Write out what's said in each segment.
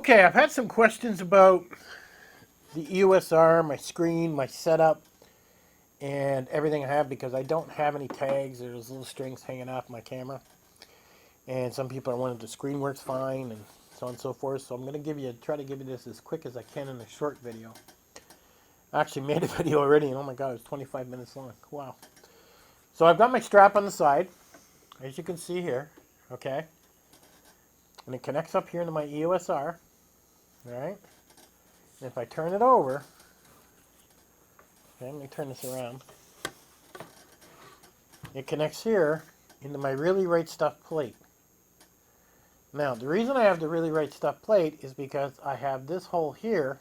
Okay, I've had some questions about the EOS R, my screen, my setup, and everything I have because I don't have any tags. There's little strings hanging off my camera. And some people are wanting the screen works fine and so on and so forth. So I'm going to try to give you this as quick as I can in a short video. I actually made a video already and oh my god, it's 25 minutes long. Wow. So I've got my strap on the side, as you can see here, okay? And it connects up here into my EOS R, all right? And if I turn it over, okay, let me turn this around. It connects here into my Really Right Stuff plate. Now, the reason I have the Really Right Stuff plate is because I have this hole here,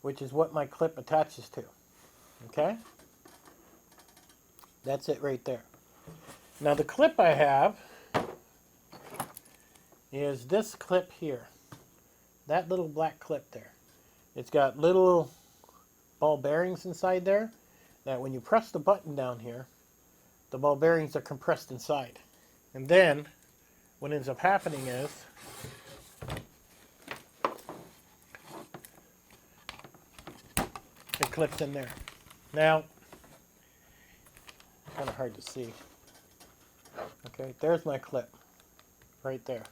which is what my clip attaches to. Okay? That's it right there. Now, the clip I have is this clip here. That little black clip there. It's got little ball bearings inside there that when you press the button down here, the ball bearings are compressed inside. And then what ends up happening is it clips in there. Now, kind of hard to see. Okay, there's my clip right there.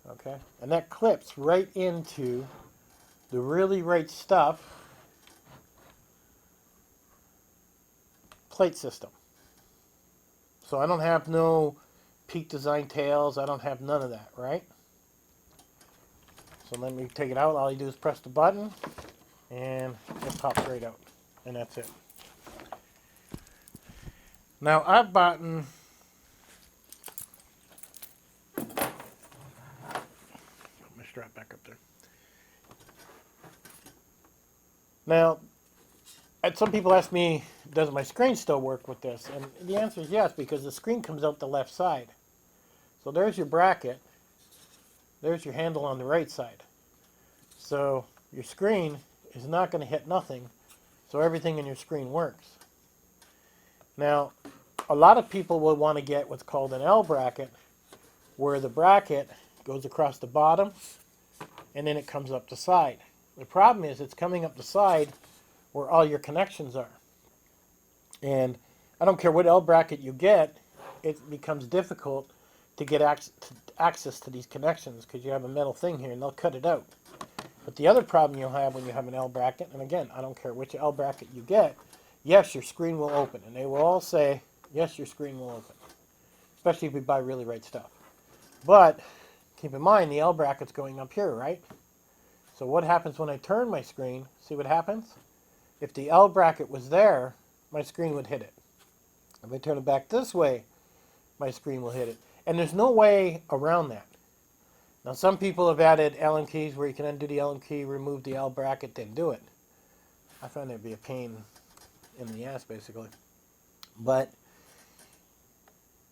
Okay, and that clips right into the Really Right Stuff plate system. So I don't have no Peak Design tails. I don't have none of that, right? So let me take it out. All you do is press the button and it pops right out. And that's it. Now I've bought put my strap back up there. Now, some people ask me, does my screen still work with this? And the answer is yes, because the screen comes out the left side. So there's your bracket. There's your handle on the right side. So your screen is not going to hit nothing. So everything in your screen works. Now, a lot of people will want to get what's called an L bracket, where the bracket goes across the bottom and then it comes up the side. The problem is it's coming up the side where all your connections are. And I don't care what L bracket you get, it becomes difficult to get access to these connections because you have a metal thing here and they'll cut it out. But the other problem you'll have when you have an L bracket, and again, I don't care which L bracket you get, yes, your screen will open. And they will all say, yes, your screen will open. Especially if you buy Really Right Stuff. But keep in mind, the L bracket's going up here, right? So what happens when I turn my screen? See what happens? If the L bracket was there, my screen would hit it. If I turn it back this way, my screen will hit it. And there's no way around that. Now, some people have added Allen keys where you can undo the Allen key, remove the L bracket, then do it. I find that'd be a pain in the ass, basically. But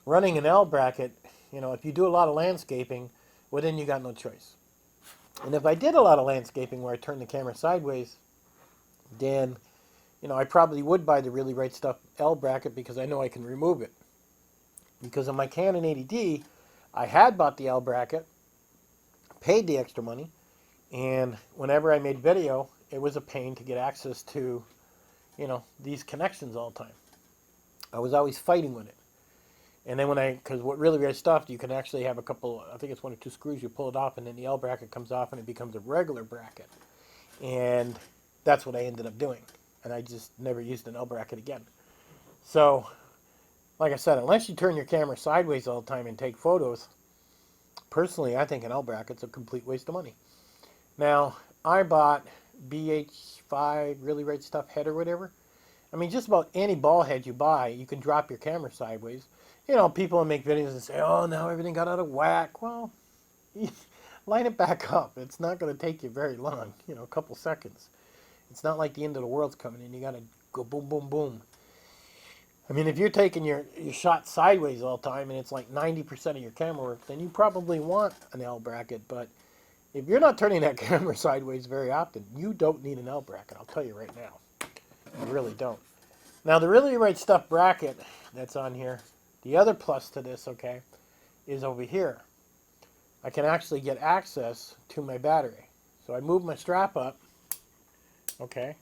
running an L bracket, you know, if you do a lot of landscaping, well, then you got no choice. And if I did a lot of landscaping where I turn the camera sideways, then, you know, I probably would buy the Really Right Stuff L bracket because I know I can remove it. Because on my Canon 80D, I had bought the L bracket, paid the extra money, and whenever I made video, it was a pain to get access to, you know, these connections all the time. I was always fighting with it. And then because what Really Right Stuff, you can actually have a couple, I think it's 1 or 2 screws, you pull it off, and then the L bracket comes off, and it becomes a regular bracket. And that's what I ended up doing. And I just never used an L bracket again. So, like I said, unless you turn your camera sideways all the time and take photos, personally, I think an L bracket's a complete waste of money. Now, I bought BH5 Really Right Stuff head or whatever. I mean, just about any ball head you buy, you can drop your camera sideways. You know, people make videos and say, oh, now everything got out of whack. Well, line it back up. It's not going to take you very long, you know, a couple seconds. It's not like the end of the world's coming in. You got to go boom, boom, boom. I mean, if you're taking your shot sideways all the time and it's like 90% of your camera work, then you probably want an L bracket. But if you're not turning that camera sideways very often, you don't need an L bracket. I'll tell you right now. You really don't. Now, the Really Right Stuff bracket that's on here, the other plus to this, okay, is over here. I can actually get access to my battery. So I move my strap up. Okay.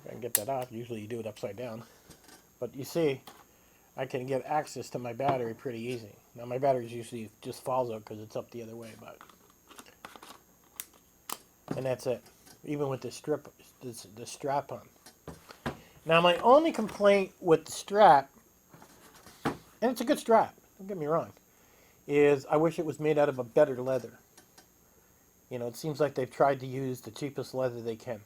I can get that off. Usually you do it upside down. But you see, I can get access to my battery pretty easy. Now my battery usually just falls out because it's up the other way, but and that's it. Even with the strap on. Now my only complaint with the strap, and it's a good strap, don't get me wrong, is I wish it was made out of a better leather. You know, it seems like they've tried to use the cheapest leather they can.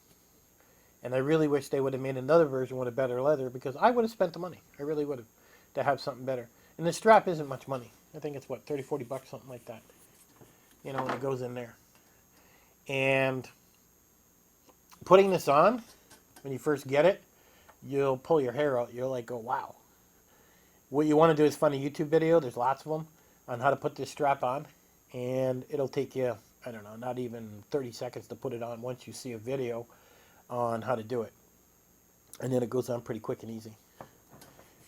And I really wish they would have made another version with a better leather, because I would have spent the money. I really would have, to have something better. And the strap isn't much money. I think it's what, 30, 40 bucks, something like that. You know, when it goes in there. And putting this on, when you first get it, you'll pull your hair out. You'll like go, wow. What you want to do is find a YouTube video. There's lots of them on how to put this strap on. And it'll take you, I don't know, not even 30 seconds to put it on once you see a video on how to do it. And then it goes on pretty quick and easy.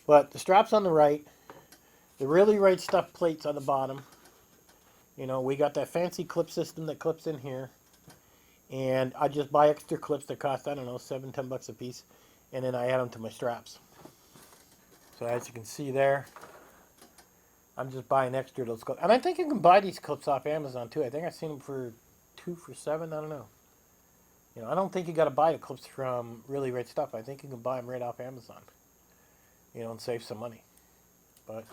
But the strap's on the right. The Really Right Stuff plate's on the bottom. You know, we got that fancy clip system that clips in here. And I just buy extra clips that cost, I don't know, $7, $10 a piece. And then I add them to my straps. So as you can see there, I'm just buying extra those clips. And I think you can buy these clips off Amazon too. I think I've seen them for $2 for $7. I don't know. You know, I don't think you got to buy the clips from Really Right Stuff. I think you can buy them right off Amazon. You know, and save some money. But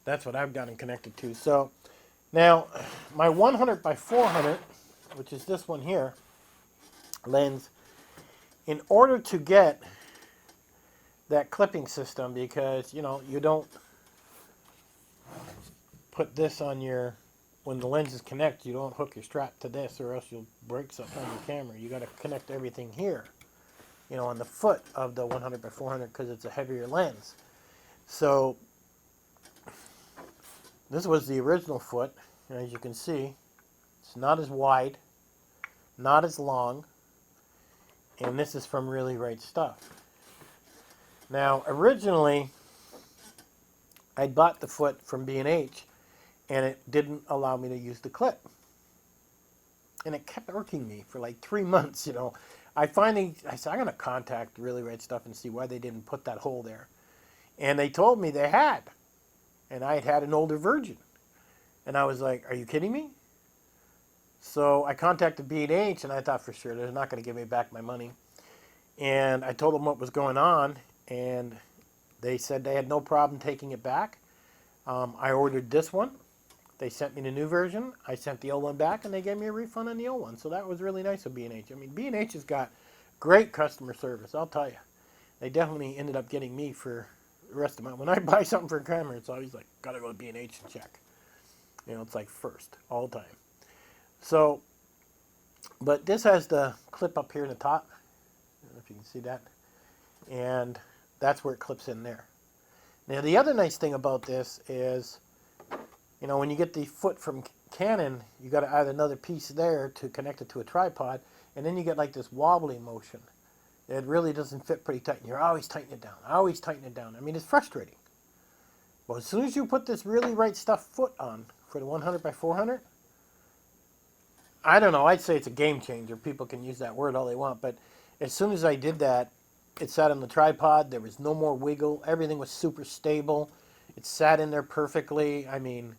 that's what I've got them connected to. So now my 100 by 400, which is this one here, lens, in order to get that clipping system, because you know you don't put this on your, when the lenses connect, you don't hook your strap to this or else you'll break something on your camera. You got to connect everything here, you know, on the foot of the 100 by 400 because it's a heavier lens. So this was the original foot, and as you can see, it's not as wide, not as long, and this is from Really Right Stuff. Now, originally, I bought the foot from B&H, and it didn't allow me to use the clip. And it kept irking me for like 3 months, you know. I said, I'm going to contact Really Right Stuff and see why they didn't put that hole there. And they told me they had. And I had an older version. And I was like, are you kidding me? So I contacted B&H, and I thought for sure they're not going to give me back my money. And I told them what was going on, and they said they had no problem taking it back. I ordered this one. They sent me the new version. I sent the old one back, and they gave me a refund on the old one. So that was really nice of B&H. I mean, B&H has got great customer service, I'll tell you. They definitely ended up getting me for the rest of my... When I buy something for a camera, it's always like, got to go to B&H and check. You know, it's like first, all the time. So, but this has the clip up here in the top. I don't know if you can see that. And that's where it clips in there. Now, the other nice thing about this is, you know, when you get the foot from Canon, you got to add another piece there to connect it to a tripod, and then you get like this wobbly motion. It really doesn't fit pretty tight, and you're always tightening it down, always tightening it down. I mean, it's frustrating. Well, as soon as you put this Really Right Stuff foot on for the 100 by 400, I don't know, I'd say it's a game changer. People can use that word all they want, but as soon as I did that, it sat on the tripod. There was no more wiggle. Everything was super stable. It sat in there perfectly. I mean,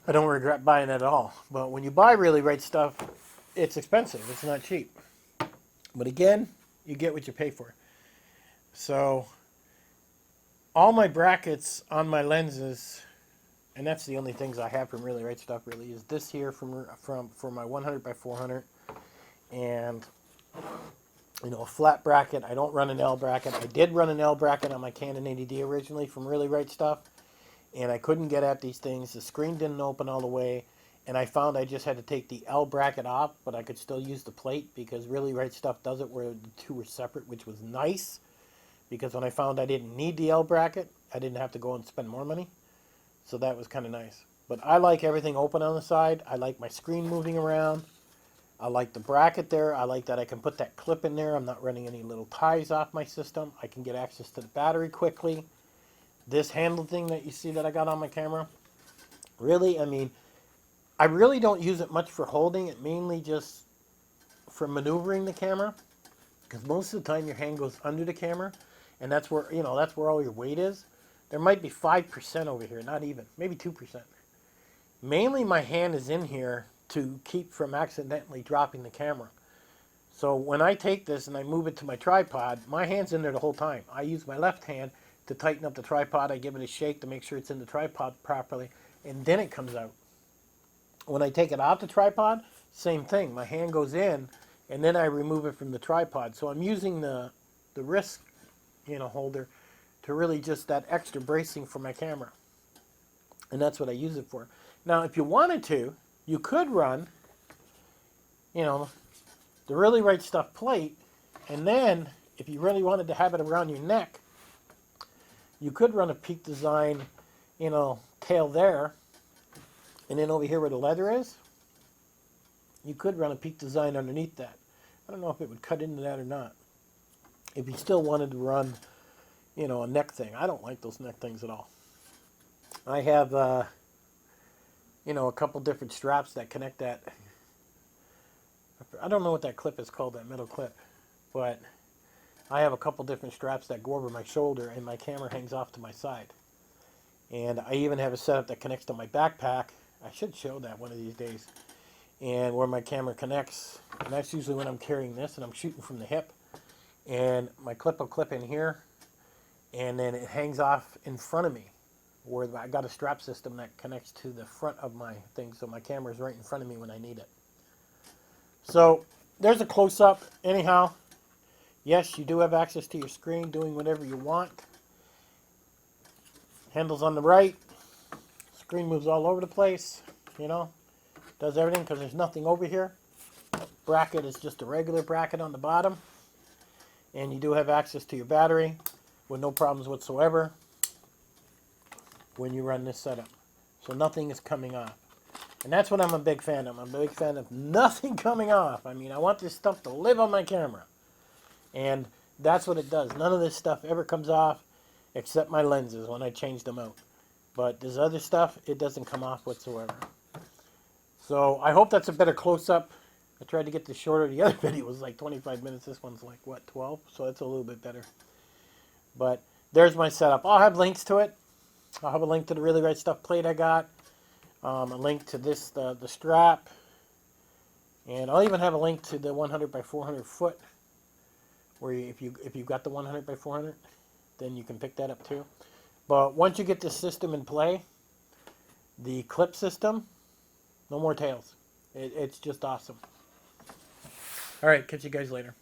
I don't regret buying it at all. But when you buy Really Right Stuff, it's expensive. It's not cheap. But again, you get what you pay for. So all my brackets on my lenses, and that's the only things I have from Really Right Stuff really, is this here for my 100 by 400, and you know, a flat bracket. I don't run an L bracket. I did run an L bracket on my Canon 80D originally from Really Right Stuff, and I couldn't get at these things. The screen didn't open all the way, and I found I just had to take the L bracket off, but I could still use the plate because Really Right Stuff does it where the two were separate, which was nice, because when I found I didn't need the L bracket, I didn't have to go and spend more money, so that was kind of nice. But I like everything open on the side. I like my screen moving around. I like the bracket there. I like that I can put that clip in there. I'm not running any little ties off my system. I can get access to the battery quickly. this handle thing that you see that I got on my camera, really, I mean, I really don't use it much for holding it, mainly just for maneuvering the camera, because most of the time your hand goes under the camera, and that's where, you know, that's where all your weight is. There might be 5% over here, not even, maybe 2%. Mainly my hand is in here to keep from accidentally dropping the camera. So when I take this and I move it to my tripod, my hand's in there the whole time. I use my left hand to tighten up the tripod. I give it a shake to make sure it's in the tripod properly, and then it comes out. When I take it off the tripod, same thing. My hand goes in, and then I remove it from the tripod. So I'm using the wrist, you know, holder to really just that extra bracing for my camera. And that's what I use it for. Now, if you wanted to, you could run, you know, the Really Right Stuff plate, and then if you really wanted to have it around your neck, you could run a Peak Design, you know, tail there, and then over here where the leather is, you could run a Peak Design underneath that. I don't know if it would cut into that or not. If you still wanted to run, you know, a neck thing. I don't like those neck things at all. I have, you know, a couple different straps that connect that. I don't know what that clip is called, that metal clip, but I have a couple different straps that go over my shoulder, and my camera hangs off to my side. And I even have a setup that connects to my backpack. I should show that one of these days. And where my camera connects, and that's usually when I'm carrying this and I'm shooting from the hip. And my clip will clip in here, and then it hangs off in front of me, where I got a strap system that connects to the front of my thing, so my camera is right in front of me when I need it. So there's a close-up. Anyhow, yes, you do have access to your screen, doing whatever you want. Handles on the right. Screen moves all over the place, you know. Does everything because there's nothing over here. Bracket is just a regular bracket on the bottom. And you do have access to your battery with no problems whatsoever when you run this setup. So nothing is coming off. And that's what I'm a big fan of. I'm a big fan of nothing coming off. I mean, I want this stuff to live on my camera. And that's what it does. None of this stuff ever comes off except my lenses when I change them out. But this other stuff, it doesn't come off whatsoever. So I hope that's a better close-up. I tried to get this shorter. The other video was like 25 minutes. This one's like, what, 12? So that's a little bit better. But there's my setup. I'll have links to it. I'll have a link to the Really Right Stuff plate I got. A link to this, the strap. And I'll even have a link to the 100 by 400 foot. Where you, if you've got the 100 by 400, then you can pick that up too. But once you get this system in play, the clip system, no more tails. It's just awesome. All right, catch you guys later.